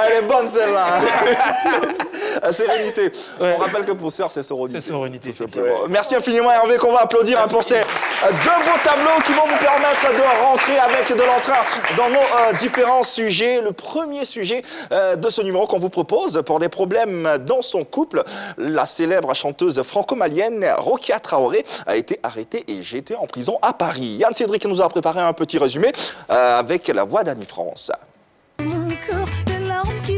Elle est bonne celle-là. Sérénité. Ouais. On rappelle que pour sœur, c'est Sérénité. C'est Sérénité. Merci infiniment Hervé, qu'on va applaudir pour ces deux beaux tableaux qui vont vous permettre de rentrer avec de l'entrain dans nos différents sujets. Le premier sujet de ce numéro qu'on vous propose, pour des problèmes dans son couple, la célèbre chanteuse franco-malienne Rokia Traoré a été arrêtée et jetée en prison à Paris. Yann Cédric nous a préparé un petit résumé avec la voix d'Annie France.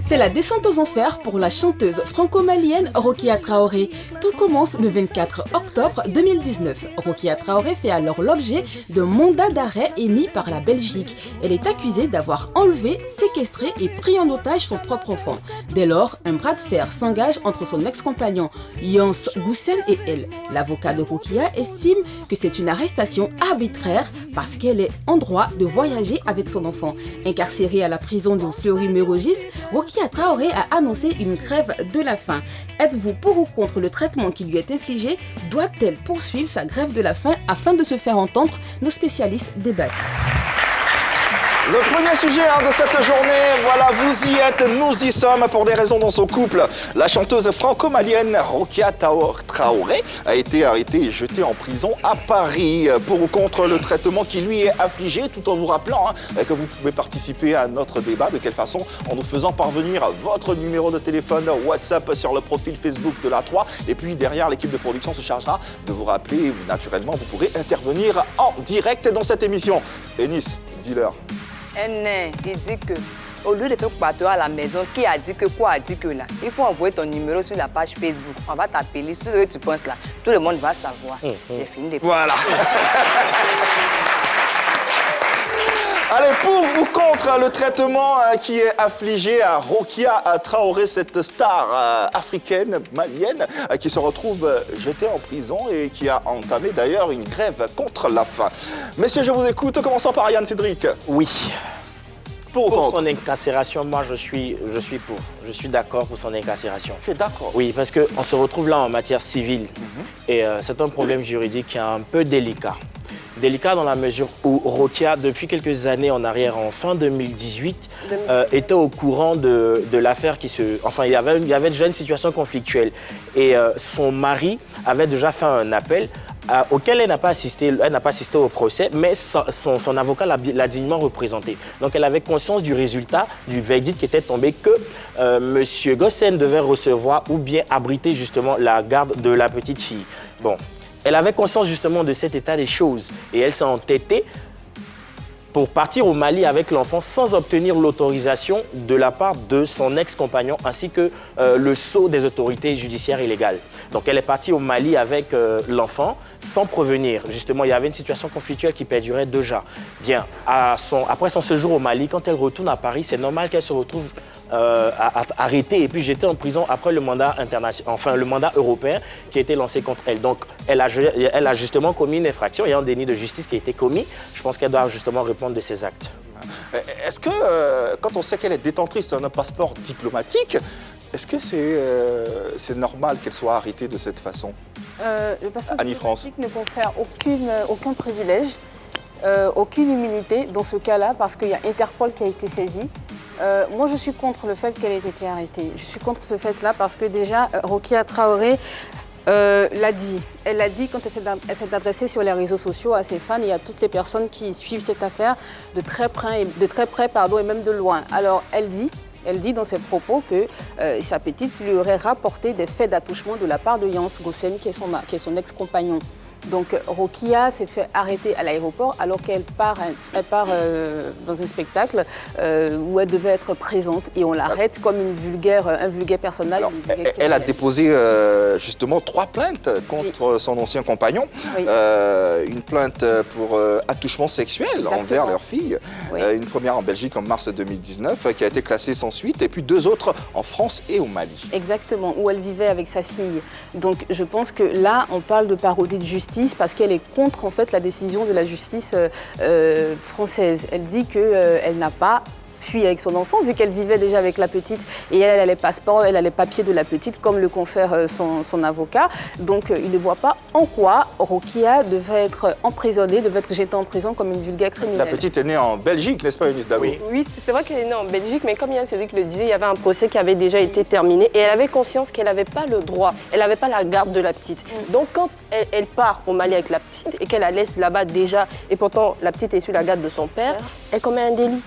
C'est la descente aux enfers pour la chanteuse franco-malienne Rokia Traoré. Tout commence le 24 octobre 2019. Rokia Traoré fait alors l'objet d'un mandat d'arrêt émis par la Belgique. Elle est accusée d'avoir enlevé, séquestré et pris en otage son propre enfant. Dès lors, un bras de fer s'engage entre son ex-compagnon Jans Goossen et elle. L'avocat de Rokia estime que c'est une arrestation arbitraire parce qu'elle est en droit de voyager avec son enfant. Incarcérée à la prison de Fleury-Mérogis, Rokia Traoré a annoncé une grève de la faim. Êtes-vous pour ou contre le traitement qui lui est infligé? Doit-elle poursuivre sa grève de la faim afin de se faire entendre? Nos spécialistes débattent. Le premier sujet de cette journée, voilà, vous y êtes, nous y sommes pour des raisons dans son couple. La chanteuse franco-malienne Rokia Traoré a été arrêtée et jetée en prison à Paris pour ou contre le traitement qui lui est affligé, tout en vous rappelant que vous pouvez participer à notre débat. De quelle façon? En nous faisant parvenir votre numéro de téléphone WhatsApp sur le profil Facebook de la 3. Et puis derrière, l'équipe de production se chargera de vous rappeler. Et naturellement, vous pourrez intervenir en direct dans cette émission. Enis, dis-leur. Il dit que au lieu de faire partout à la maison, qui a dit que quoi a dit que là, il faut envoyer ton numéro sur la page Facebook. On va t'appeler sur ce que tu penses là. Tout le monde va savoir. J'ai fini de... Voilà. Allez, pour ou contre le traitement qui est affligé à Rokia Traoré, cette star africaine, malienne, qui se retrouve jetée en prison et qui a entamé d'ailleurs une grève contre la faim. Messieurs, je vous écoute. Commençons par Yann Cédric. Oui. Pour ou Pour contre? son incarcération, moi je suis pour. Je suis d'accord pour son incarcération. Tu es d'accord? Oui, parce qu'on se retrouve là en matière civile. Et c'est un problème juridique qui est un peu délicat. Délicat dans la mesure où Rokia, depuis quelques années en arrière, en fin 2018, était au courant de l'affaire qui se... Enfin, il y avait déjà une situation conflictuelle. Et son mari avait déjà fait un appel auquel elle n'a pas assisté au procès, mais son avocat l'a dignement représenté. Donc elle avait conscience du résultat, du verdict qui était tombé, que M. Goossen devait recevoir ou bien abriter justement la garde de la petite fille. Bon. Elle avait conscience justement de cet état des choses et elle s'est entêtée pour partir au Mali avec l'enfant sans obtenir l'autorisation de la part de son ex-compagnon ainsi que le sceau des autorités judiciaires illégales. Donc elle est partie au Mali avec l'enfant sans prévenir. Justement, il y avait une situation conflictuelle qui perdurait déjà. Bien, après son séjour au Mali, quand elle retourne à Paris, c'est normal qu'elle se retrouve arrêtée et puis jetée en prison après le mandat le mandat européen qui a été lancé contre elle. Donc, elle a justement commis une infraction. Il y a un déni de justice qui a été commis. Je pense qu'elle doit justement répondre de ses actes. Est-ce que, quand on sait qu'elle est détentrice d'un passeport diplomatique, est-ce que c'est normal qu'elle soit arrêtée de cette façon? Le passeport Annie France. diplomatique ne confère aucun privilège, aucune immunité dans ce cas-là, parce qu'il y a Interpol qui a été saisi. Moi, je suis contre le fait qu'elle ait été arrêtée. Je suis contre ce fait-là parce que déjà, Rokia Traoré l'a dit. Elle l'a dit quand elle s'est adressée sur les réseaux sociaux à ses fans et à toutes les personnes qui suivent cette affaire de très près, et même de loin. Alors, elle dit dans ses propos que sa petite lui aurait rapporté des faits d'attouchement de la part de Jans Goossen, qui est son ex-compagnon. Donc Rokia s'est fait arrêter à l'aéroport alors qu'elle part dans un spectacle où elle devait être présente et on l'arrête comme un vulgaire personnage. Alors, elle a déposé justement 3 plaintes contre son ancien compagnon. Oui. Une plainte pour attouchement sexuel envers leur fille. Oui. Une première en Belgique en mars 2019 qui a été classée sans suite et puis 2 autres en France et au Mali. Exactement, où elle vivait avec sa fille. Donc je pense que là, on parle de parodie de justice parce qu'elle est contre en fait la décision de la justice française. Elle dit qu'elle n'a pas fuir avec son enfant, vu qu'elle vivait déjà avec la petite et elle a les passeports, elle a les papiers de la petite, comme le confère son avocat. Donc, il ne voit pas en quoi Rokia devait être emprisonnée, devait être jetée en prison comme une vulgaire criminelle. La petite est née en Belgique, n'est-ce pas, Eunice Dabo? Oui, c'est vrai qu'elle est née en Belgique, mais comme Yann Cédric le disait, il y avait un procès qui avait déjà été terminé et elle avait conscience qu'elle n'avait pas le droit, elle n'avait pas la garde de la petite. Donc, quand elle part au Mali avec la petite et qu'elle la laisse là-bas déjà, et pourtant la petite est sous la garde de son père, elle commet un délit.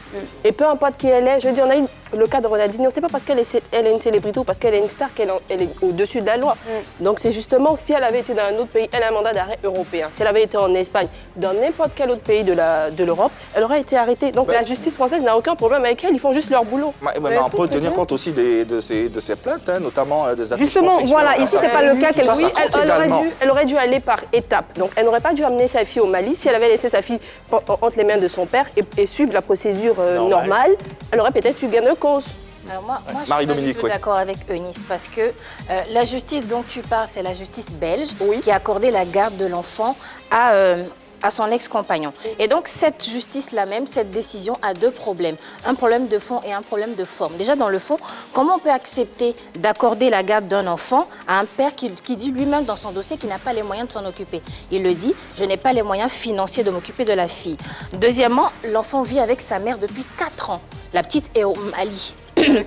Et peu importe qui elle est, je veux dire, on a eu le cas de Ronaldinho, c'est pas parce qu'elle est une célébrité ou parce qu'elle est une star qu'elle est au-dessus de la loi. Donc c'est justement, si elle avait été dans un autre pays, elle a un mandat d'arrêt européen. Si elle avait été en Espagne, dans n'importe quel autre pays de l'Europe, elle aurait été arrêtée. Donc la justice française n'a aucun problème avec elle, ils font juste leur boulot. Mais on peut tenir compte aussi de ces plaintes, hein, notamment des affiches. Justement, voilà, ici c'est pas le cas qu'elle... Oui, elle aurait dû aller par étapes. Donc elle n'aurait pas dû amener sa fille au Mali. Si elle avait laissé sa fille entre les mains de son père et suivre la procédure normale, elle aurait peut-être eu gain de cause. Alors moi je suis pas du tout d'accord avec Eunice parce que la justice dont tu parles, c'est la justice belge qui a accordé la garde de l'enfant à son ex-compagnon. Et donc, cette justice-là même, cette décision a deux problèmes. Un problème de fond et un problème de forme. Déjà, dans le fond, comment on peut accepter d'accorder la garde d'un enfant à un père qui dit lui-même dans son dossier qu'il n'a pas les moyens de s'en occuper? Il le dit, je n'ai pas les moyens financiers de m'occuper de la fille. Deuxièmement, l'enfant vit avec sa mère depuis 4 ans. La petite est au Mali.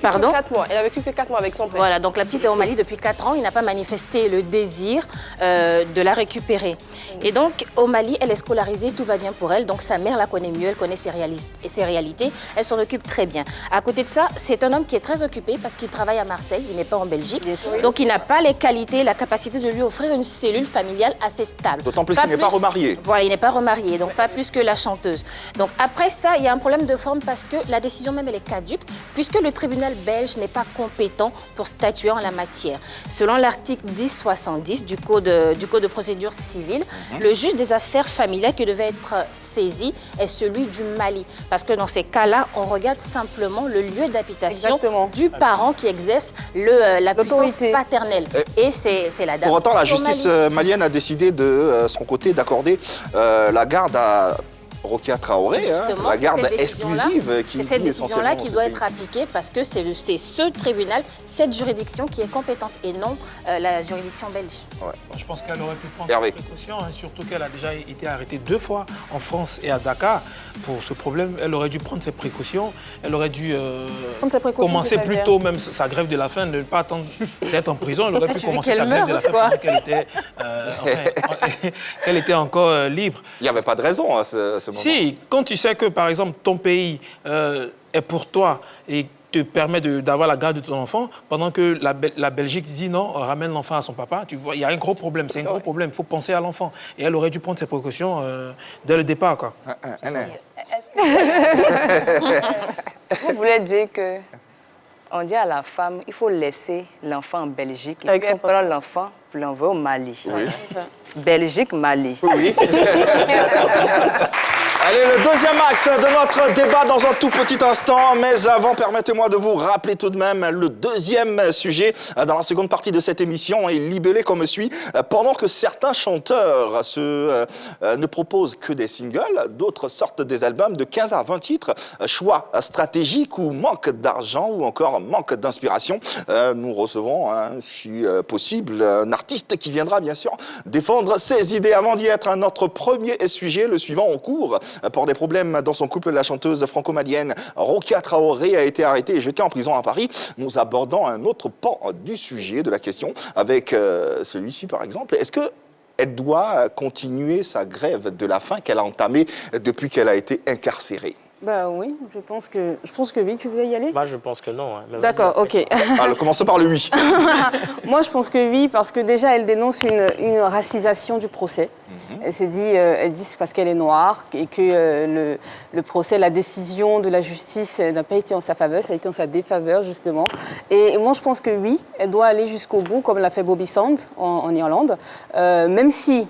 Pardon. 4 mois. Elle a vécu que 4 mois avec son père. Voilà, donc la petite est au Mali depuis 4 ans. Il n'a pas manifesté le désir de la récupérer. Et donc, au Mali, elle est scolarisée, tout va bien pour elle. Donc, sa mère la connaît mieux, elle connaît ses réalités. Elle s'en occupe très bien. À côté de ça, c'est un homme qui est très occupé parce qu'il travaille à Marseille. Il n'est pas en Belgique. Donc, il n'a pas les qualités, la capacité de lui offrir une cellule familiale assez stable. D'autant plus qu'il n'est pas remarié. Voilà, il n'est pas remarié, donc pas plus que la chanteuse. Donc, après ça, il y a un problème de forme parce que la décision même, elle est caduque, puisque le tribunal belge n'est pas compétent pour statuer en la matière. Selon l'article 1070 du code de procédure civile, le juge des affaires familiales qui devait être saisi est celui du Mali. Parce que dans ces cas-là, on regarde simplement le lieu d'habitation du parent qui exerce la puissance paternelle. Et c'est la dame. Pour autant, la justice malienne a décidé de son côté d'accorder la garde à Rokia Traoré, la garde exclusive qui... C'est cette décision-là qui doit être appliquée parce que c'est ce tribunal, cette juridiction qui est compétente et non la juridiction belge. Ouais. Je pense qu'elle aurait pu prendre ses précautions, hein, surtout qu'elle a déjà été arrêtée 2 fois en France et à Dakar pour ce problème. Elle aurait dû prendre ses précautions, elle aurait dû commencer plus tôt même sa grève de la faim, ne pas attendre d'être en prison. Elle aurait pu commencer sa grève de la faim pendant qu'elle était encore libre. Il n'y avait pas de raison à ce moment. Si, quand tu sais que, par exemple, ton pays est pour toi et te permet d'avoir la garde de ton enfant, pendant que la Belgique dit non, ramène l'enfant à son papa, tu vois, il y a un gros problème, c'est un gros problème, il faut penser à l'enfant. Et elle aurait dû prendre ses précautions dès le départ, quoi. Est-ce que vous voulez dire que on dit à la femme, il faut laisser l'enfant en Belgique et puis prendre l'enfant pour l'envoyer au Mali. Oui. Belgique, Mali. Oui. Allez, le deuxième axe de notre débat dans un tout petit instant. Mais avant, permettez-moi de vous rappeler tout de même le deuxième sujet dans la seconde partie de cette émission est libellé comme suit. Pendant que certains chanteurs ne proposent que des singles, d'autres sortent des albums de 15 à 20 titres. Choix stratégique ou manque d'argent ou encore manque d'inspiration. Nous recevons, si possible, un artiste qui viendra bien sûr défendre ses idées. Avant d'y être, notre premier sujet, le suivant en cours. Pour des problèmes dans son couple, la chanteuse franco-malienne Rokia Traoré a été arrêtée et jetée en prison à Paris. Nous abordons un autre pan du sujet, de la question, avec celui-ci par exemple. Est-ce qu'elle doit continuer sa grève de la faim qu'elle a entamée depuis qu'elle a été incarcérée? Bah oui, je pense que oui. Tu voulais y aller? Bah, je pense que non. Hein. D'accord, ok. Alors, commençons par le oui. Moi, je pense que oui, parce que déjà, elle dénonce une racisation du procès. Elle dit c'est parce qu'elle est noire et que le procès, la décision de la justice n'a pas été en sa faveur, ça a été en sa défaveur, justement. Et moi, je pense que oui, elle doit aller jusqu'au bout, comme l'a fait Bobby Sands en Irlande, même si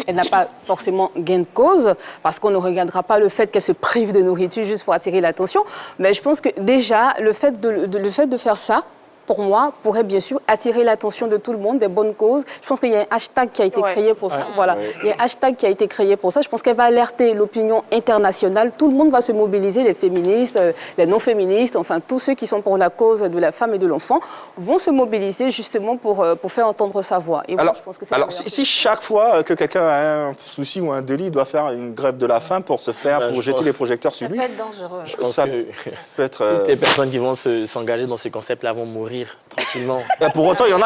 elle n'a pas forcément gain de cause, parce qu'on ne regardera pas le fait qu'elle se prive de nourriture juste pour attirer l'attention. Mais je pense que déjà, le fait de faire ça, pour moi, pourrait bien sûr attirer l'attention de tout le monde, des bonnes causes. Je pense qu'il y a un hashtag qui a été créé pour ça. Voilà. Il y a un hashtag qui a été créé pour ça. Je pense qu'elle va alerter l'opinion internationale. Tout le monde va se mobiliser, les féministes, les non-féministes, enfin tous ceux qui sont pour la cause de la femme et de l'enfant vont se mobiliser justement pour faire entendre sa voix. Et alors, moi, je pense que si chaque fois que quelqu'un a un souci ou un délit, il doit faire une grève de la faim pour se faire, pour jeter les projecteurs sur lui. Ça peut être dangereux. Je pense ça que peut être, toutes les personnes qui vont s'engager dans ce concept-là vont mourir tranquillement. Et pour autant, il y en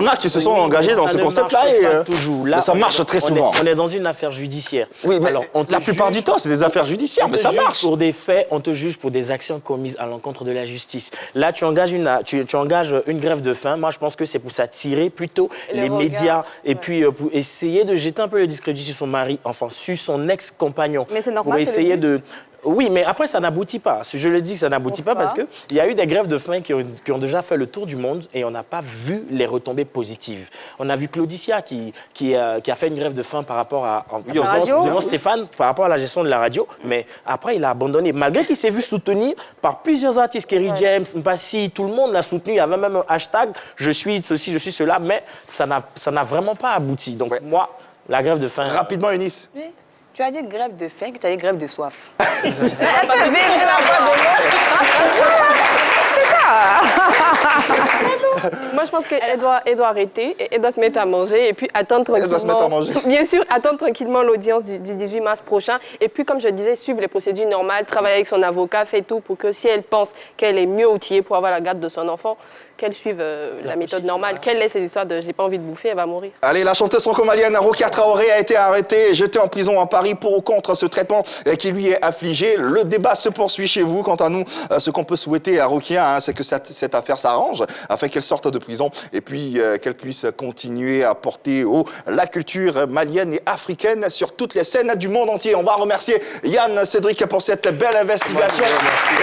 a qui se sont engagés dans ce concept-là et toujours. Là, ça marche très souvent. On est dans une affaire judiciaire. Oui, mais alors, la plupart du temps, c'est des affaires judiciaires, mais ça marche. Pour des faits, on te juge pour des actions commises à l'encontre de la justice. Là, tu engages une grève de faim. Moi, je pense que c'est pour s'attirer plutôt les médias et puis pour essayer de jeter un peu le discrédit sur son mari, enfin sur son ex-compagnon. Mais c'est normal. Pour essayer de... Oui, mais après, ça n'aboutit pas. Je le dis que ça n'aboutit pas parce qu'il y a eu des grèves de faim qui ont déjà fait le tour du monde et on n'a pas vu les retombées positives. On a vu Claudicia qui a fait une grève de faim par rapport à devant Stéphane, par rapport à la gestion de la radio, mais après, il a abandonné. Malgré qu'il s'est vu soutenu par plusieurs artistes, Kerry James, Mpassi, tout le monde l'a soutenu. Il y avait même un hashtag « Je suis ceci, je suis cela », mais ça n'a vraiment pas abouti. Donc moi, la grève de faim... Rapidement, Eunice. Oui. Tu as dit grève de faim, que tu as dit grève de soif. Parce que c'est ça. Moi, je pense qu'elle doit arrêter, elle doit se mettre à manger et puis attendre tranquillement. Elle doit se mettre à manger. Bien sûr, attendre tranquillement l'audience du 18 mars prochain. Et puis, comme je disais, suivre les procédures normales, travailler avec son avocat, fait tout pour que si elle pense qu'elle est mieux outillée pour avoir la garde de son enfant, qu'elle suive la méthode normale, qu'elle laisse ces histoires de « j'ai pas envie de bouffer », elle va mourir. Allez, la chanteuse franco-malienne Rokia Traoré a été arrêtée et jetée en prison à Paris pour ou contre ce traitement qui lui est affligé. Le débat se poursuit chez vous. Quant à nous, ce qu'on peut souhaiter à Rokia, c'est que cette affaire s'arrange afin qu'elle sorte de prison et puis qu'elle puisse continuer à porter haut la culture malienne et africaine sur toutes les scènes du monde entier. On va remercier Yann Cédric pour cette belle investigation. Merci.